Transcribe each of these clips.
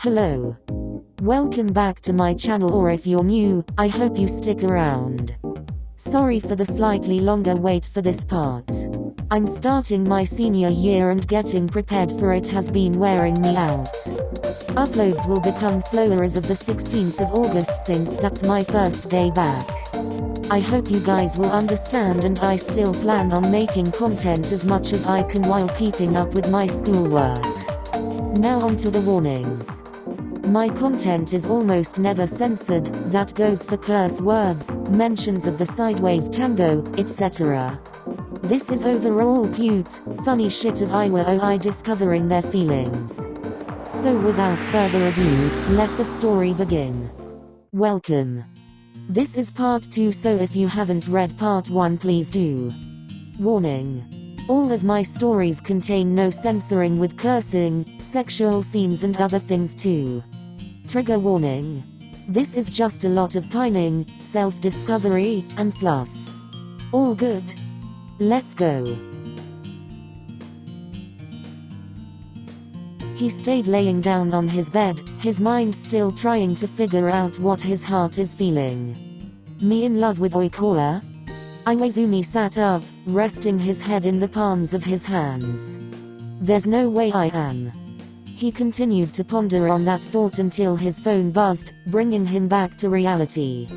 Hello. Welcome back to my channel, or if you're new, I hope you stick around. Sorry for the slightly longer wait for this part. I'm starting my senior year and getting prepared for it has been wearing me out. Uploads will become slower as of the 16th of August since that's my first day back. I hope you guys will understand, and I still plan on making content as much as I can while keeping up with my schoolwork. Now on to the warnings. My content is almost never censored, that goes for curse words, mentions of the sideways tango, etc. This is overall cute, funny shit of IwaOi discovering their feelings. So without further ado, let the story begin. Welcome. This is part 2, so if you haven't read part 1 please do. Warning. All of my stories contain no censoring with cursing, sexual scenes and other things too. Trigger warning. This is just a lot of pining, self-discovery, and fluff. All good? Let's go. He stayed laying down on his bed, his mind still trying to figure out what his heart is feeling. Me in love with 𝕟𝕩𝕗𝕖𝕝𝕚? Iwaoi sat up, resting his head in the palms of his hands. There's no way I am. He continued to ponder on that thought until his phone buzzed, bringing him back to reality.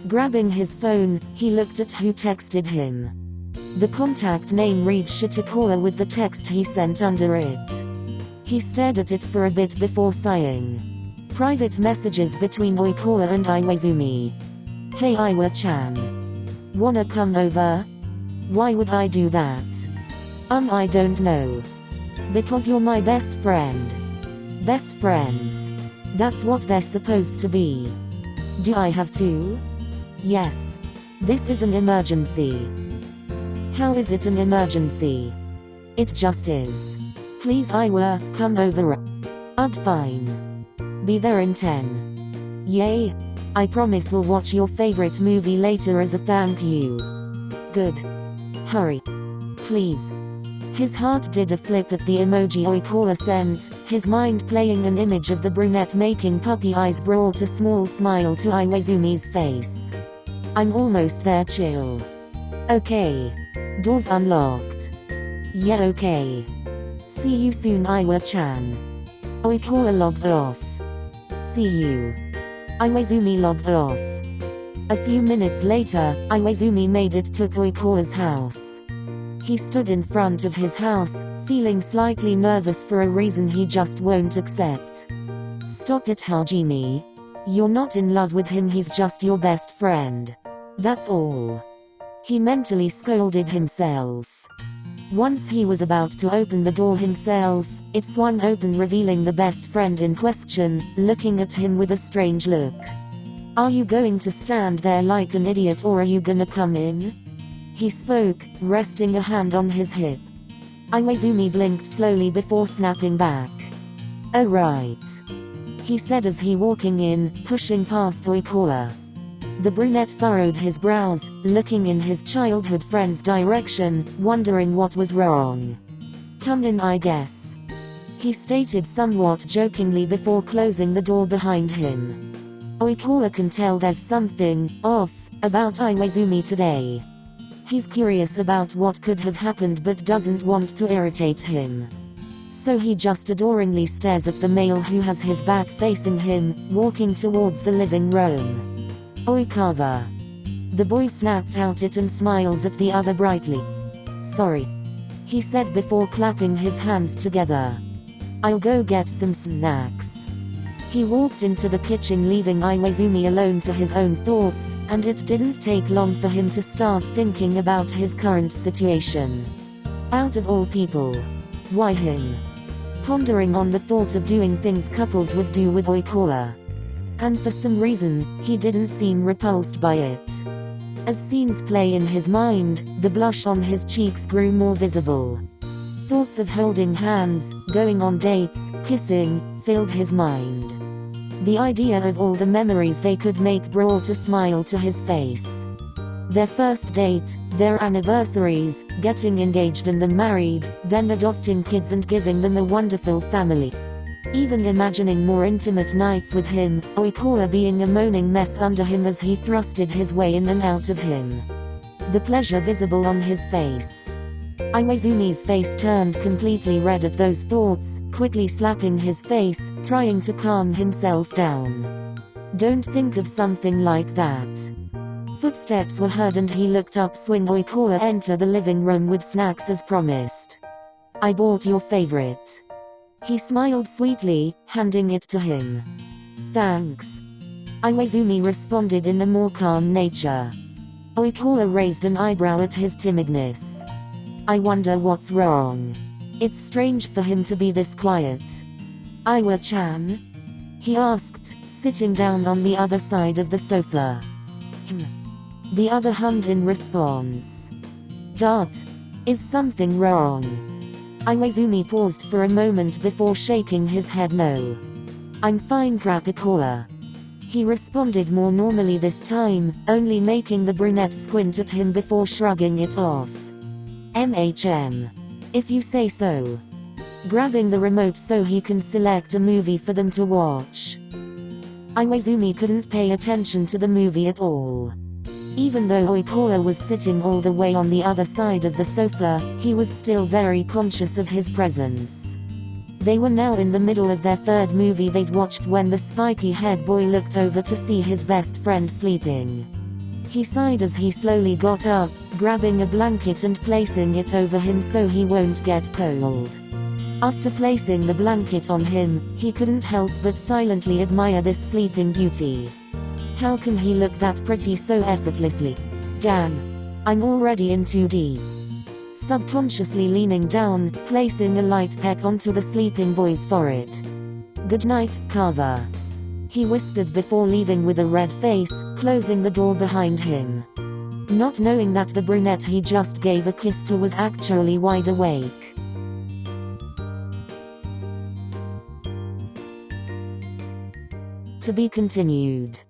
Grabbing his phone, he looked at who texted him. The contact name read 𝕟𝕩𝕗𝕖𝕝𝕚 with the text he sent under it. He stared at it for a bit before sighing. Private messages between 𝕟𝕩𝕗𝕚 and Iwaoi. Hey Iwa-chan. Wanna come over? Why would I do that? I don't know. Because you're my best friend. Best friends. That's what they're supposed to be. Do I have to? Yes. This is an emergency. How is it an emergency? It just is. Please Iwa, come over. Fine. Be there in 10. Yay. I promise we'll watch your favorite movie later as a thank you. Good. Hurry. Please. His heart did a flip at the emoji 𝕟𝕩𝕗𝕚 sent, his mind playing an image of the brunette making puppy eyes brought a small smile to Iwaoi's face. I'm almost there, chill. Okay. Doors unlocked. Yeah, okay. See you soon Iwa-chan. 𝕟𝕩𝕗𝕚 logged off. See you. Iwaoi logged off. A few minutes later, Iwaoi made it to 𝕟𝕩𝕗𝕚's house. He stood in front of his house, feeling slightly nervous for a reason he just won't accept. Stop it Hajime. You're not in love with him, he's just your best friend. That's all. He mentally scolded himself. Once he was about to open the door himself, it swung open, revealing the best friend in question, looking at him with a strange look. Are you going to stand there like an idiot, or are you gonna come in? He spoke, resting a hand on his hip. Iwaoi blinked slowly before snapping back. Oh right. He said as he walking in, pushing past 𝕟𝕩𝕗𝕚. The brunette furrowed his brows, looking in his childhood friend's direction, wondering what was wrong. Come in I guess. He stated somewhat jokingly before closing the door behind him. 𝕟𝕩𝕗𝕚 can tell there's something off about Iwaoi today. He's curious about what could have happened but doesn't want to irritate him. So he just adoringly stares at the male who has his back facing him, walking towards the living room. 𝕟𝕩𝕗𝕚. The boy snapped out it and smiles at the other brightly. Sorry. He said before clapping his hands together. I'll go get some snacks. He walked into the kitchen, leaving Iwaoi alone to his own thoughts, and it didn't take long for him to start thinking about his current situation. Out of all people. Why him? Pondering on the thought of doing things couples would do with 𝕟𝕩𝕗𝕚. And for some reason, he didn't seem repulsed by it. As scenes play in his mind, the blush on his cheeks grew more visible. Thoughts of holding hands, going on dates, kissing, filled his mind. The idea of all the memories they could make brought a smile to his face. Their first date, their anniversaries, getting engaged and then married, then adopting kids and giving them a wonderful family. Even imagining more intimate nights with him, 𝕟𝕚𝕚 being a moaning mess under him as he thrusted his way in and out of him. The pleasure visible on his face. Iwazumi's face turned completely red at those thoughts, quickly slapping his face, trying to calm himself down. Don't think of something like that. Footsteps were heard and he looked up, seeing 𝕟𝕚𝕚 enter the living room with snacks as promised. I bought your favorite. He smiled sweetly, handing it to him. Thanks. Iwazumi responded in a more calm nature. 𝕟𝕚𝕚 raised an eyebrow at his timidness. I wonder what's wrong. It's strange for him to be this quiet. Iwa-chan? He asked, sitting down on the other side of the sofa. The other hummed in response. Is something wrong? Iwazumi paused for a moment before shaking his head no. I'm fine 𝕟𝕚𝕚. He responded more normally this time, only making the brunette squint at him before shrugging it off. If you say so. Grabbing the remote so he can select a movie for them to watch. Iwazumi couldn't pay attention to the movie at all. Even though 𝕟𝕚𝕚 was sitting all the way on the other side of the sofa, he was still very conscious of his presence. They were now in the middle of their third movie they'd watched when the spiky-haired boy looked over to see his best friend sleeping. He sighed as he slowly got up, grabbing a blanket and placing it over him so he won't get cold. After placing the blanket on him, he couldn't help but silently admire this sleeping beauty. How can he look that pretty so effortlessly? Damn. I'm already in too deep. Subconsciously leaning down, placing a light peck onto the sleeping boy's forehead. Good night, Carver. He whispered before leaving with a red face, closing the door behind him. Not knowing that the brunette he just gave a kiss to was actually wide awake. To be continued.